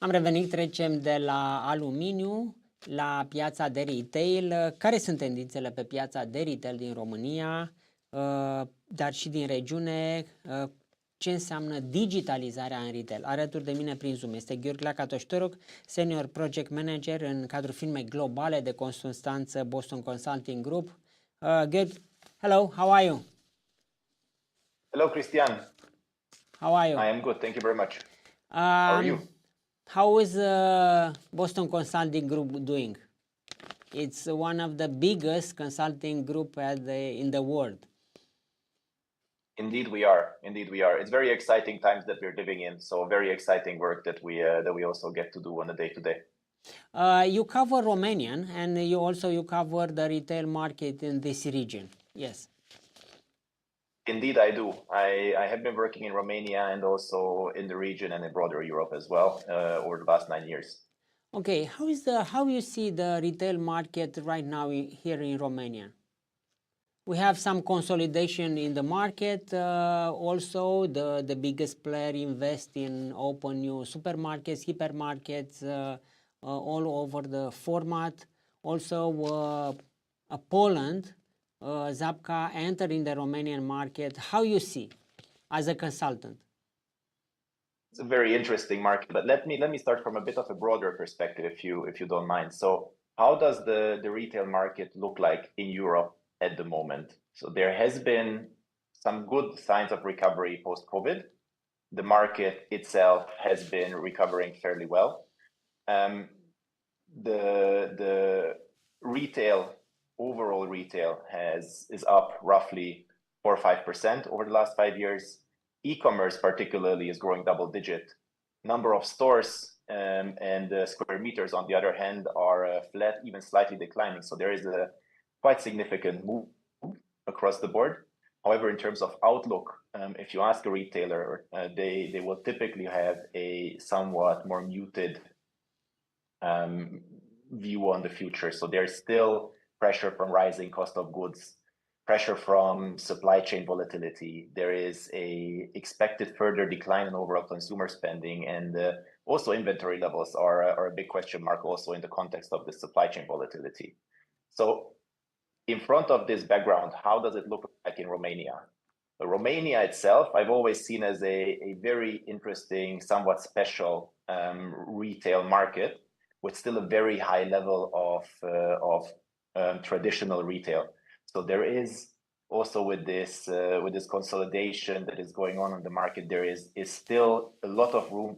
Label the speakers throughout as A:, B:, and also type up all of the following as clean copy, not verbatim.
A: Am revenit, trecem de la aluminiu la piața de retail. Care sunt tendințele pe piața de retail din România, dar și din regiune? Ce înseamnă digitalizarea în retail? Alături de mine prin Zoom este György LAKATOS-TÖRÖK, Senior Project Manager în cadrul firmei globale de consultanță Boston Consulting Group. György, hello, how are you?
B: Hello, Christian.
A: How are you?
B: I am good, thank you very much. How are you?
A: How is Boston Consulting Group doing? It's one of the biggest consulting group in the world.
B: Indeed we are. Indeed we are. It's very exciting times that we're living in. So very exciting work that we also get to do on a day-to-day.
A: You cover Romanian and you cover the retail market in this region. Yes.
B: Indeed, I do. I have been working in Romania and also in the region and in broader Europe as well over the last 9 years.
A: Okay, how you see the retail market right now here in Romania? We have some consolidation in the market. Also, the biggest player invest in open new supermarkets, hypermarkets all over the format. Also, Poland. Zapka entered in the Romanian market. How you see as a consultant?
B: It's a very interesting market, but let me start from a bit of a broader perspective, if you don't mind. So, how does the retail market look like in Europe at the moment? So there has been some good signs of recovery post-COVID. The market itself has been recovering fairly well. The retail. Overall retail is up roughly 4 or 5% over the last 5 years. E-commerce particularly is growing double-digit. Number of stores and square meters, on the other hand, are flat, even slightly declining. So there is a quite significant move across the board. However, in terms of outlook, if you ask a retailer, they will typically have a somewhat more muted view on the future. So there's still pressure from rising cost of goods, pressure from supply chain volatility. There is a expected further decline in overall consumer spending, and also inventory levels are a big question mark also in the context of the supply chain volatility. So in front of this background, how does it look like in Romania? Romania itself, I've always seen as a very interesting, somewhat special retail market with still a very high level of traditional retail. So there is also with this consolidation that is going on in the market, there is still a lot of room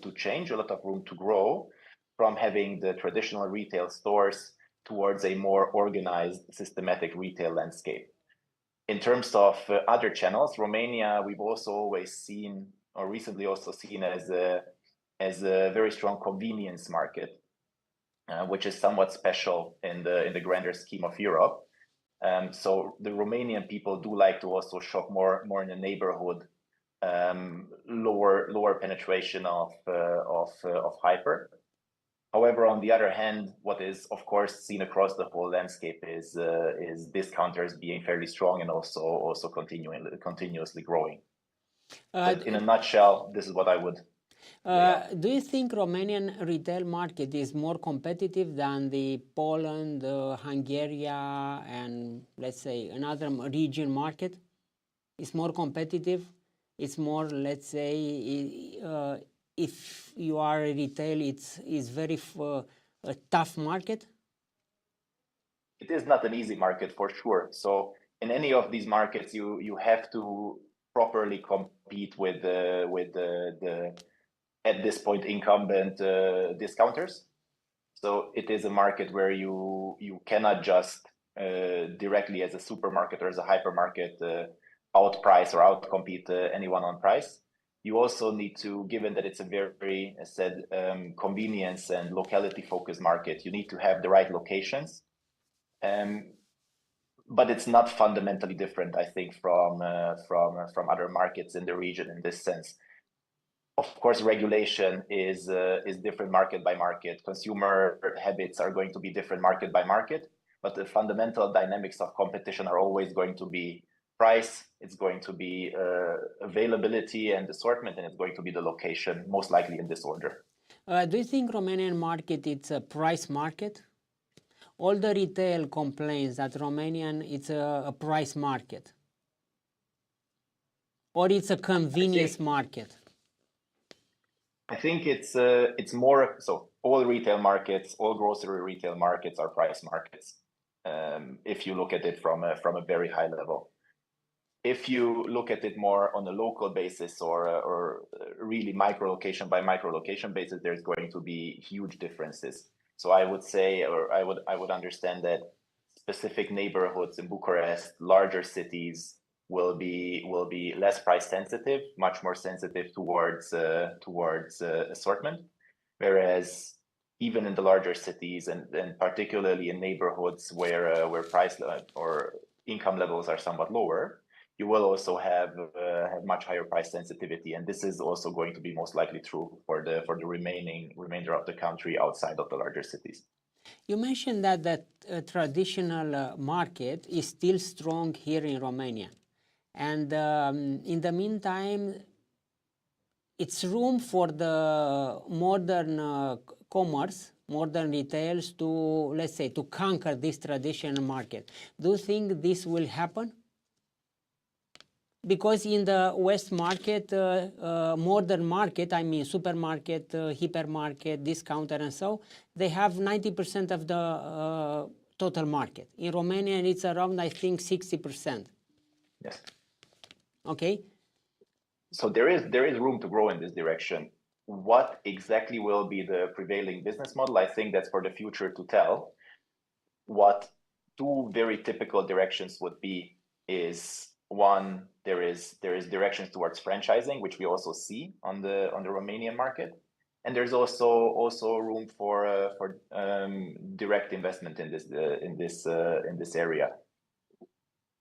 B: to change, a lot of room to grow from having the traditional retail stores towards a more organized, systematic retail landscape. In terms of other channels, Romania, we've also always seen, or recently also seen as a very strong convenience market. Which is somewhat special in the grander scheme of Europe. So the Romanian people do like to also shop more in the neighborhood, lower penetration of hyper. However, on the other hand, what is of course seen across the whole landscape is discounters being fairly strong and also continuously growing. But in a nutshell, this is what I would.
A: Do you think Romanian retail market is more competitive than the Poland, Hungary, and let's say another region market? It's more competitive. It's more, let's say, if you are a retail, it's very a tough market.
B: It is not an easy market for sure. So in any of these markets, you have to properly compete with the at this point incumbent discounters. So it is a market where you cannot just directly as a supermarket or as a hypermarket outprice or outcompete anyone on price. You also need to, given that it's a very, as said, convenience and locality focused market, you need to have the right locations. But it's not fundamentally different, I think, from other markets in the region in this sense. Of course, regulation is different market by market. Consumer habits are going to be different market by market, but the fundamental dynamics of competition are always going to be price, it's going to be availability and assortment, and it's going to be the location, most likely in this order.
A: Do you think Romanian market it's a price market? All the retail complains that Romanian it's a price market, or it's a convenience market.
B: I think it's more so. All retail markets, all grocery retail markets are price markets. If you look at it from a very high level. If you look at it more on a local basis or really micro location by micro location basis, there's going to be huge differences. So I would say, or I would understand that specific neighborhoods in Bucharest, larger cities will be less price sensitive, much more sensitive towards assortment, whereas even in the larger cities and particularly in neighborhoods where price or income levels are somewhat lower, you will also have much higher price sensitivity, and this is also going to be most likely true for the remainder of the country outside of the larger cities.
A: You mentioned that traditional market is still strong here in Romania, and in the meantime, it's room for the modern commerce, modern retails to, let's say, to conquer this traditional market. Do you think this will happen? Because in the West market, modern market, I mean supermarket, hypermarket, discounter and so, they have 90% of the total market. In Romania, it's around, I think, 60%.
B: Yes.
A: Okay.
B: So there is room to grow in this direction. What exactly will be the prevailing business model? I think that's for the future to tell. What two very typical directions would be is, one, there is directions towards franchising, which we also see on the Romanian market, and there's also room for direct investment in this area.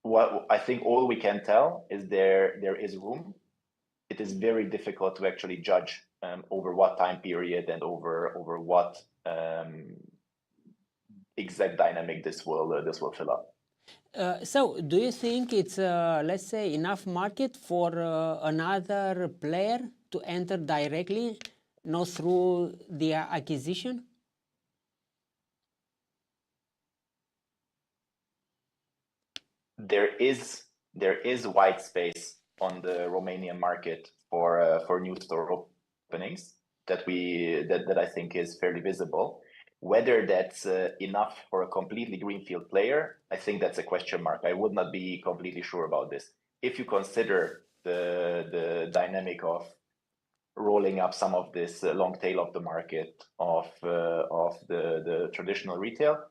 B: What I think all we can tell is there is room. It is very difficult to actually judge over what time period and over what exact dynamic this will fill up.
A: So do you think it's, let's say, enough market for another player to enter directly, not through the acquisition?
B: There is white space on the Romanian market for new store openings that I think is fairly visible. Whether that's enough for a completely greenfield player, I think that's a question mark. I would not be completely sure about this. If you consider the dynamic of rolling up some of this long tail of the market of the traditional retail,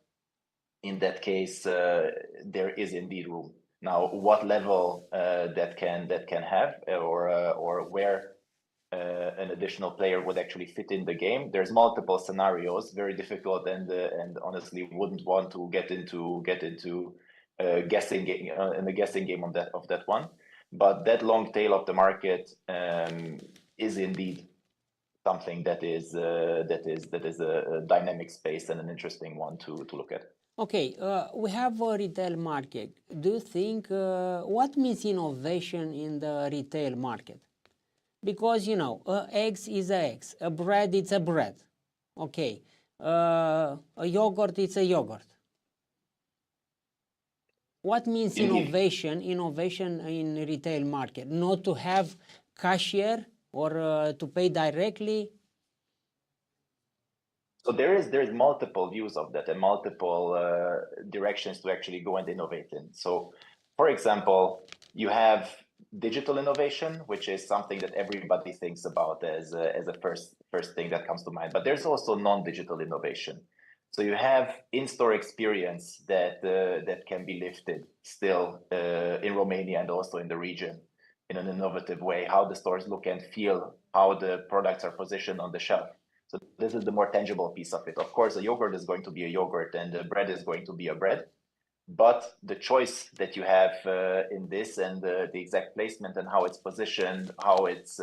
B: in that case, there is indeed room. Now, what level that can have, or where an additional player would actually fit in the game. There's multiple scenarios, very difficult, and honestly wouldn't want to get into guessing game of that one. But that long tail of the market is indeed something that is a dynamic space and an interesting one to look at.
A: Okay, we have a retail market. Do you think what means innovation in the retail market? Because, you know, eggs is eggs, a bread is a bread, okay, a yogurt is a yogurt. What means innovation in retail market? Not to have cashier or to pay directly?
B: So there is multiple views of that and multiple directions to actually go and innovate in. So, for example, you have digital innovation, which is something that everybody thinks about as a first thing that comes to mind. But there's also non-digital innovation. So you have in-store experience that can be lifted still in Romania and also in the region in an innovative way. How the stores look and feel, how the products are positioned on the shelf. So this is the more tangible piece of it. Of course, a yogurt is going to be a yogurt, and a bread is going to be a bread. But the choice that you have in this and the exact placement and how it's positioned, how it's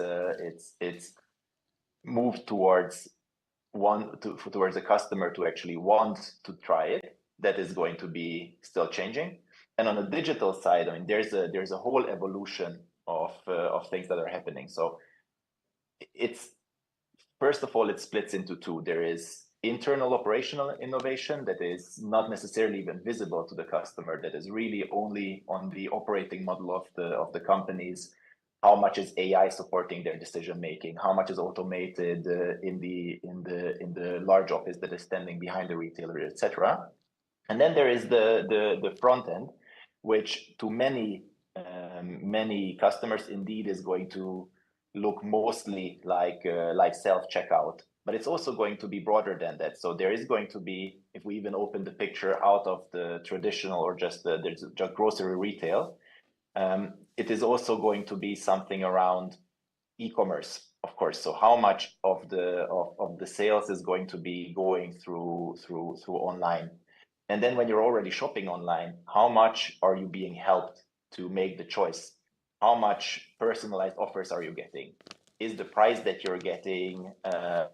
B: moved towards a customer to actually want to try it, that is going to be still changing. And on the digital side, I mean, there's a whole evolution of things that are happening. So it's first of all, it splits into two. There is internal operational innovation that is not necessarily even visible to the customer, that is really only on the operating model of the companies. How much is AI supporting their decision making? How much is automated in the large office that is standing behind the retailer, etc. And then there is the front end, which to many customers indeed is going to look mostly like self-checkout, but it's also going to be broader than that. So there is going to be, if we even open the picture out of the traditional or just grocery retail, it is also going to be something around e-commerce, of course. So how much of the sales is going to be going through online? And then when you're already shopping online, how much are you being helped to make the choice? How much personalized offers are you getting? Is the price that you're getting a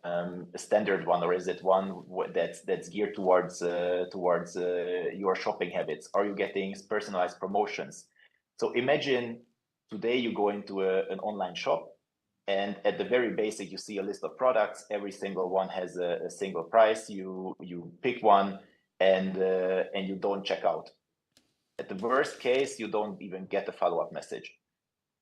B: standard one, or is it one that's geared towards your shopping habits? Are you getting personalized promotions? So imagine today you go into an online shop, and at the very basic, you see a list of products. Every single one has a single price. You pick one, and you don't check out. At the worst case, you don't even get a follow-up message.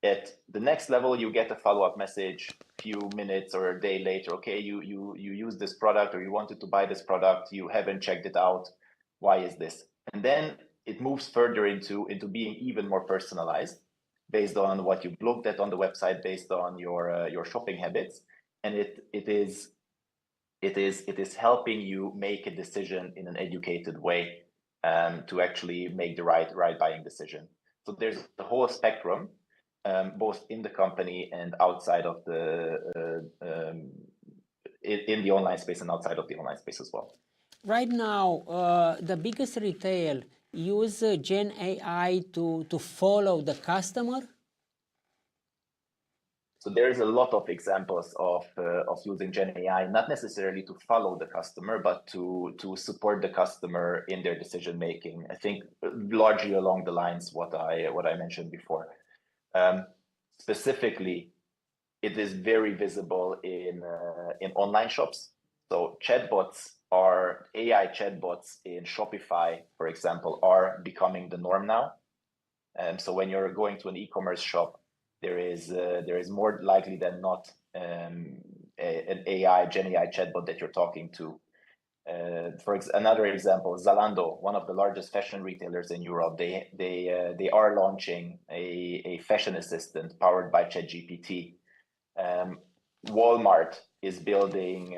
B: At the next level, you get a follow-up message a few minutes or a day later. Okay, you use this product, or you wanted to buy this product, you haven't checked it out. Why is this? And then it moves further into being even more personalized based on what you've looked at on the website, based on your shopping habits, and it is helping you make a decision in an educated way to actually make the right buying decision. So there's the whole spectrum, both in the company and outside of in the online space and outside of the online space as well.
A: Right now, the biggest retail use GenAI to follow the customer.
B: So there's a lot of examples of using GenAI, not necessarily to follow the customer, but to support the customer in their decision making. I think largely along the lines what I mentioned before. Specifically, it is very visible in online shops. So AI chatbots in Shopify, for example, are becoming the norm now. So when you're going to an e-commerce shop, there is more likely than not an GenAI chatbot that you're talking to. Another example, Zalando, one of the largest fashion retailers in Europe, they are launching a fashion assistant powered by ChatGPT. Walmart is building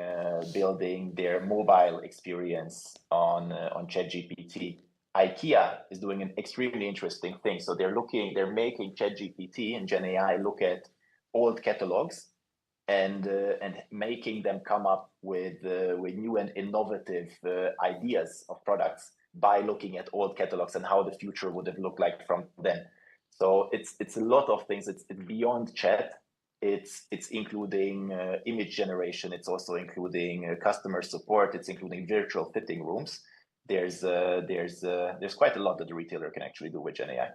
B: their mobile experience on ChatGPT. IKEA is doing an extremely interesting thing. So they're making ChatGPT and GenAI look at old catalogs and making them come up with new and innovative ideas of products by looking at old catalogs and how the future would have looked like from then. So it's a lot of things. It's beyond chat. It's including image generation. It's also including customer support. It's including virtual fitting rooms. There's quite a lot that the retailer can actually do with GenAI.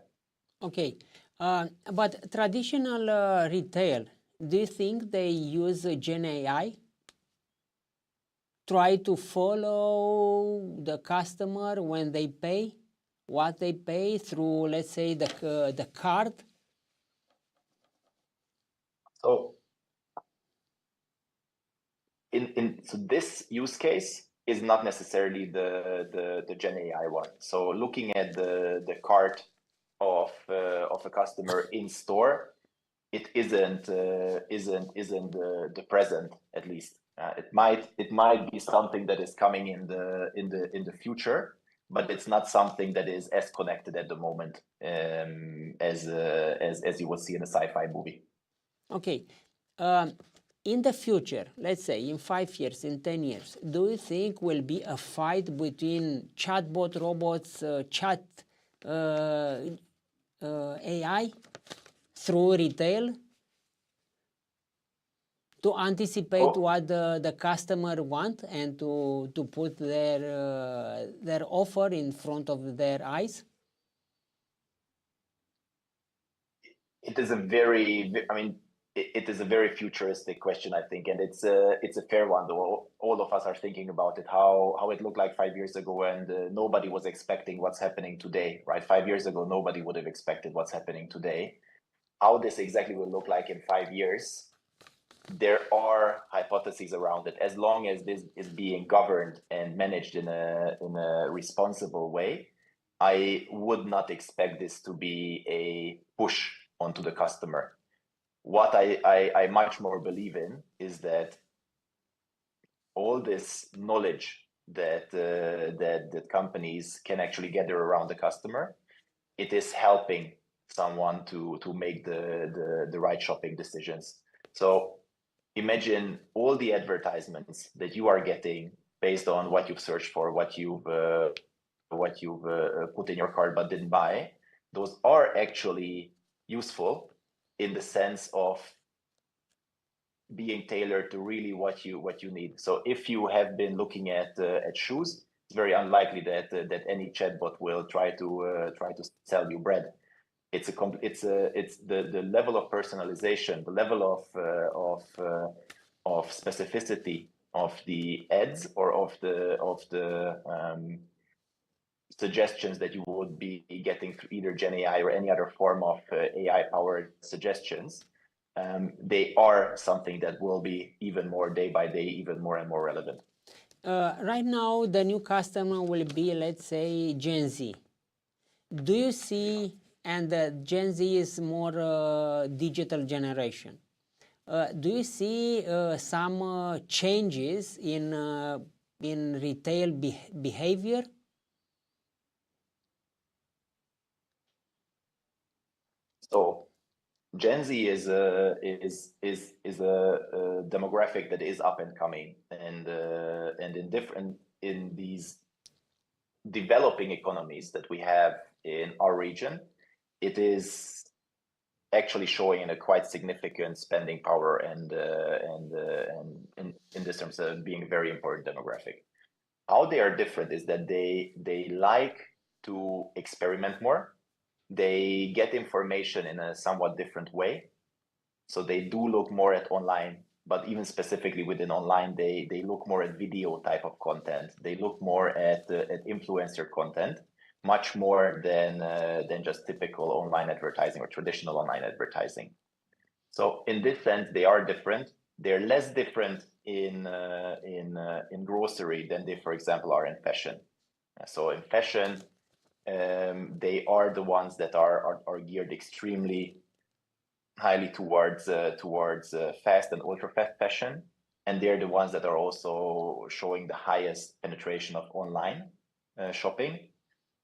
B: Okay,
A: but traditional retail, do you think they use GenAI? Try to follow the customer when they pay, what they pay through, let's say, the card?
B: So so this use case is not necessarily the GenAI one. So looking at the cart of a customer in store, it isn't the present, at least. It might be something that is coming in the future, but it's not something that is as connected at the moment as you would see in a sci-fi movie.
A: Okay. In the future, let's say in 5 years, in 10 years, do you think will be a fight between chatbot robots, AI through retail to anticipate what the customer want and to put their offer in front of their eyes?
B: It is it is a very futuristic question, I think, and it's a fair one, though. All of us are thinking about it, how it looked like 5 years ago, and nobody was expecting what's happening today, right? 5 years ago, nobody would have expected what's happening today. How this exactly will look like in 5 years, there are hypotheses around it. As long as this is being governed and managed in a responsible way, I would not expect this to be a push onto the customer. What I much more believe in is that all this knowledge that that companies can actually gather around the customer, it is helping someone to make the right shopping decisions. So imagine all the advertisements that you are getting based on what you've searched for, what you've put in your cart but didn't buy. Those are actually useful in the sense of being tailored to really what you need. So if you have been looking at shoes, it's very unlikely that any chatbot will try to sell you bread. It's the level of personalization, the level of specificity of the ads or of the suggestions that you would be getting through either GenAI or any other form of AI-powered suggestions. They are something that will be even more day by day, even more and more relevant.
A: Right now, the new customer will be, let's say, Gen Z. Do you see, and Gen Z is more digital generation. Do you see some changes in retail behavior?
B: So Gen Z is a demographic that is up and coming, and in these developing economies that we have in our region, it is actually showing in a quite significant spending power and in this terms of being a very important demographic. How they are different is that they like to experiment more. They get information in a somewhat different way. So they do look more at online, but even specifically within online, they look more at video type of content. They look more at influencer content, much more than just typical online advertising or traditional online advertising. So in this sense, they are different. They're less different in grocery than they, for example, are in fashion. So in fashion, they are the ones that are geared extremely highly towards fast and ultra fast fashion, and they're the ones that are also showing the highest penetration of online shopping.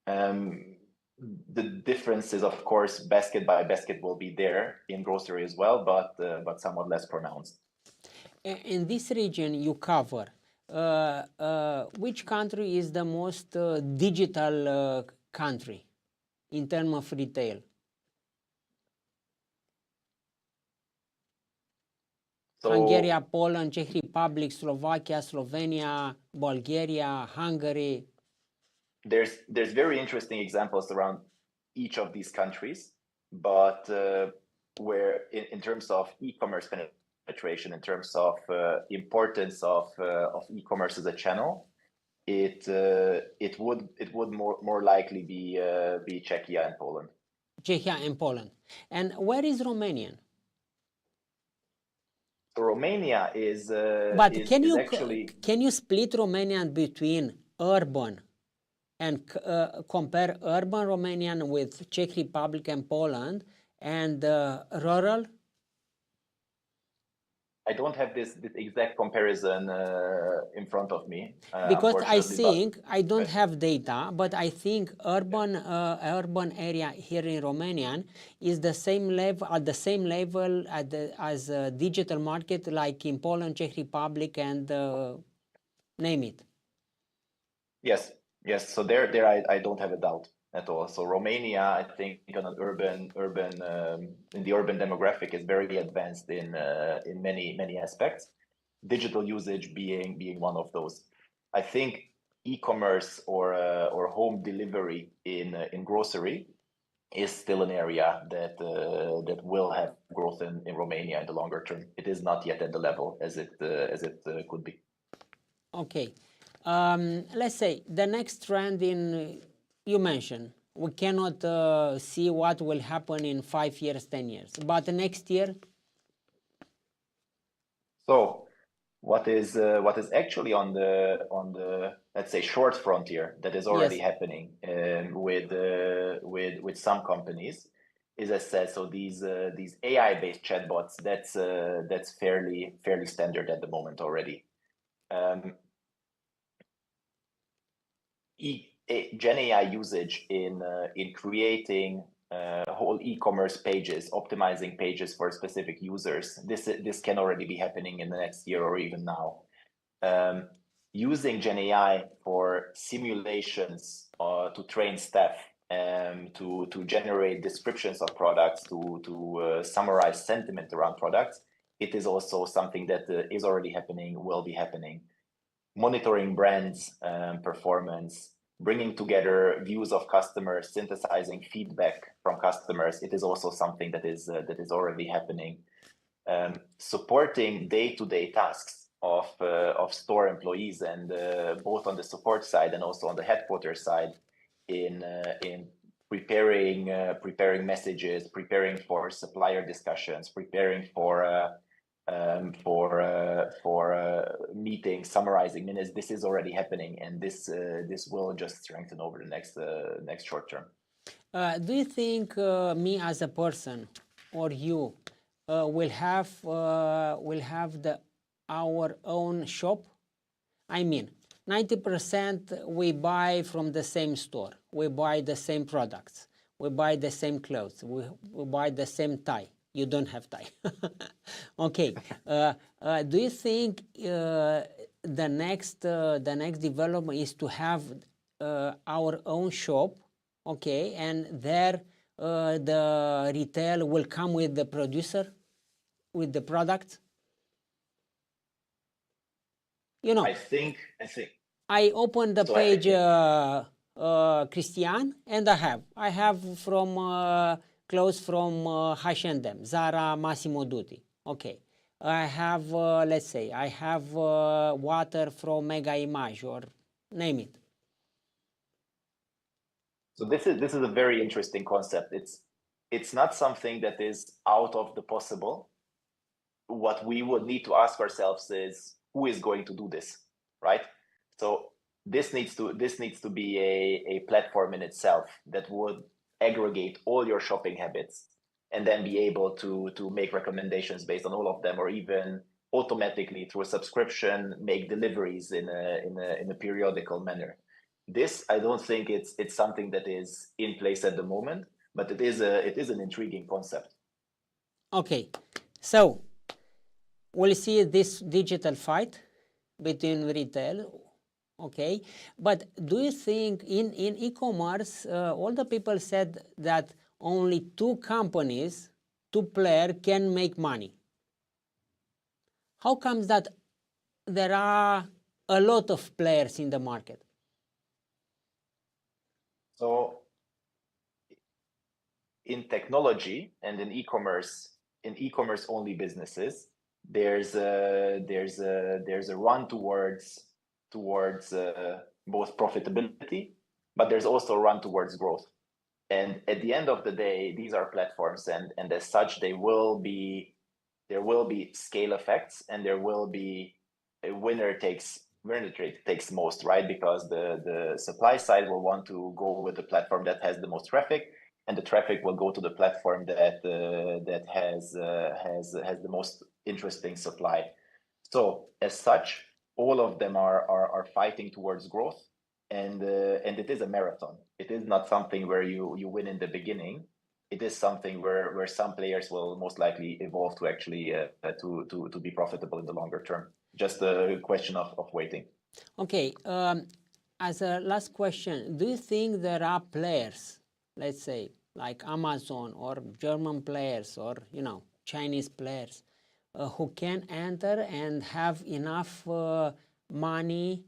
B: The difference is, of course, basket by basket will be there in grocery as well, but somewhat less pronounced.
A: In this region you cover, which country is the most digital country in terms of retail? So, Hungary, Poland, Czech Republic, Slovakia, Slovenia, Bulgaria, Hungary.
B: There's very interesting examples around each of these countries, but where in terms of e-commerce penetration, in terms of importance of e-commerce as a channel, it would more likely be Czechia and Poland.
A: Czechia and Poland. And where is Romanian?
B: So Romania is.
A: But can you split Romanian between urban and compare urban Romanian with Czech Republic and Poland and rural?
B: I don't have this exact comparison in front of me.
A: Because I think, I don't have data, but I think urban area here in Romania is the same level, at the same level as a digital market like in Poland, Czech Republic, and name it.
B: Yes. So there I don't have a doubt at all. So Romania, I think, on an in the urban demographic is very advanced in many aspects. Digital usage being one of those. I think e-commerce or home delivery in grocery is still an area that will have growth in Romania in the longer term. It is not yet at the level as it could be.
A: Okay. Let's say the next trend you mentioned, we cannot see what will happen in 5 years, 10 years, but the next year?
B: So what is actually on the let's say short frontier that is already happening with some companies is, as said, so these AI-based chatbots, that's fairly standard at the moment already. GenAI usage in creating whole e-commerce pages, optimizing pages for specific users. This can already be happening in the next year or even now. Using GenAI for simulations to train staff, to generate descriptions of products, to summarize sentiment around products. It is also something that is already happening, will be happening. Monitoring brands' performance, bringing together views of customers, synthesizing feedback from customers. It is also something that is already happening. Supporting day-to-day tasks of store employees, and both on the support side and also on the headquarters side, in preparing messages, preparing for supplier discussions, preparing for meetings, summarizing minutes. This is already happening, and this will just strengthen over the next short term.
A: Do you think me as a person or you will have our own shop? I mean, 90% we buy from the same store. We buy the same products. We buy the same clothes. We buy the same tie. You don't have tie. Okay. Do you think the next development is to have our own shop? Okay, and there the retail will come with the producer, with the product. You know,
B: I think.
A: I opened the page, Christian, and I have from clothes from H&M, Zara, Massimo Dutti. Okay, I have let's say I have water from Mega Image, or name it.
B: So this is a very interesting concept. It's not something that is out of the possible. What we would need to ask ourselves is, who is going to do this, right? So this needs to be a platform in itself that would aggregate all your shopping habits and then be able to make recommendations based on all of them, or even automatically through a subscription make deliveries in a periodical manner. This, I don't think it's something that is in place at the moment, but it is an intriguing concept.
A: Okay, so we'll see this digital fight between retail. Okay, but do you think in e-commerce, all the people said that only two players can make money? How comes that there are a lot of players in the market?
B: So in technology and in e-commerce only businesses, there's a run towards both profitability, but there's also a run towards growth. And at the end of the day, these are platforms, and as such, there will be scale effects, and there will be a winner takes most, right? Because the supply side will want to go with the platform that has the most traffic, and the traffic will go to the platform that has the most interesting supply. So as such, all of them are fighting towards growth, and it is a marathon. It is not something where you win in the beginning. It is something where some players will most likely evolve to actually to be profitable in the longer term. Just a question of waiting.
A: Okay. As a last question, do you think there are players, let's say like Amazon or German players or Chinese players, who can enter and have enough money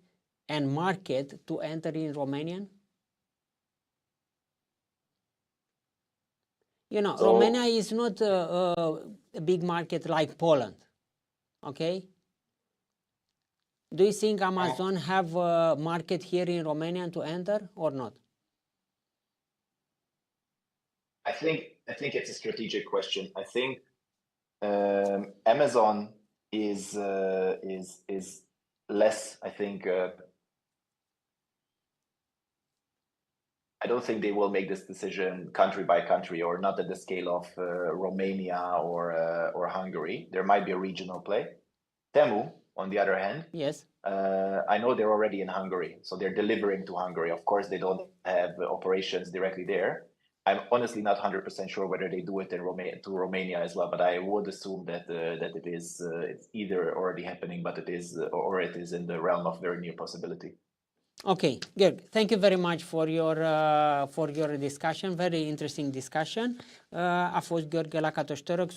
A: and market to enter in Romanian? You know,
B: So-
A: Romania is not a big market like Poland, okay? Do you think Amazon have a market here in Romania to enter or not?
B: I think it's a strategic question. I think Amazon is less. I think I don't think they will make this decision country by country, or not at the scale of Romania or Hungary. There might be a regional play. Temu, on the other hand,
A: Yes.
B: I know they're already in Hungary, so they're delivering to Hungary. Of course, they don't have operations directly there. I'm honestly not 100% sure whether they do it in Romania as well, but I would assume that it is it's either already happening, but it is or it is in the realm of very near possibility.
A: Okay, György, thank you very much for your discussion, very interesting discussion. A fost György LAKATOS-TÖRÖK,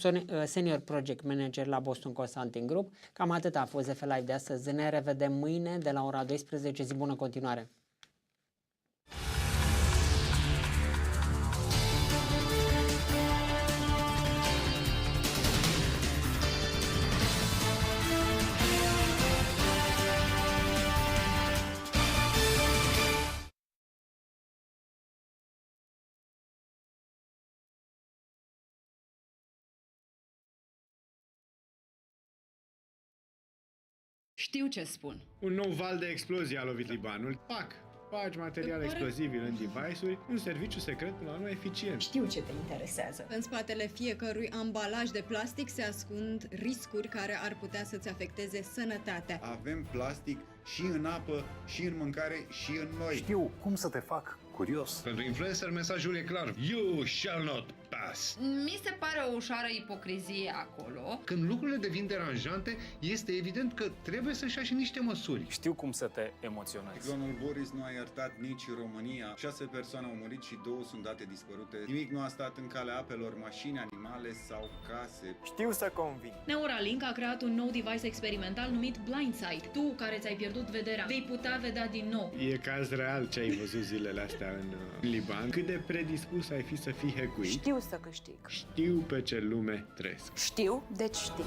A: Senior Project Manager la Boston Consulting Group. Cam atât a fost ZF Live de astăzi. Ne revedem mâine de la ora 12. Zi bună continuare!
C: Știu ce spun.
D: Un nou val de explozie a lovit Libanul. PAC! Bagi material explozibil în device-uri, un serviciu secret până la urmă eficient.
C: Știu ce te interesează.
E: În spatele fiecărui ambalaj de plastic se ascund riscuri care ar putea să-ți afecteze sănătatea.
F: Avem plastic și în apă, și în mâncare, și în noi.
G: Știu cum să te fac curios.
D: Pentru influencer mesajul e clar. You shall not pass.
H: Mi se pare o ușoară ipocrizie acolo.
D: Când lucrurile devin deranjante, este evident că trebuie să-și ia și niște măsuri.
G: Știu cum să te emoționezi.
F: Ciclonul Boris nu a iertat nici România. 6 persoane au murit și 2 sunt date dispărute. Nimic nu a stat în calea apelor, mașini, animale sau case.
G: Știu să conving.
I: Neuralink a creat un nou device experimental numit Blindsight. Tu, care ți-ai pierdut vederea, vei putea vedea din nou.
D: E caz real ce ai văzut zilele astea în Liban. Cât de predispus ai fi să fii hackuit?
C: Știu să câștig.
D: Știu pe ce lume trăiesc.
C: Știu, deci știu.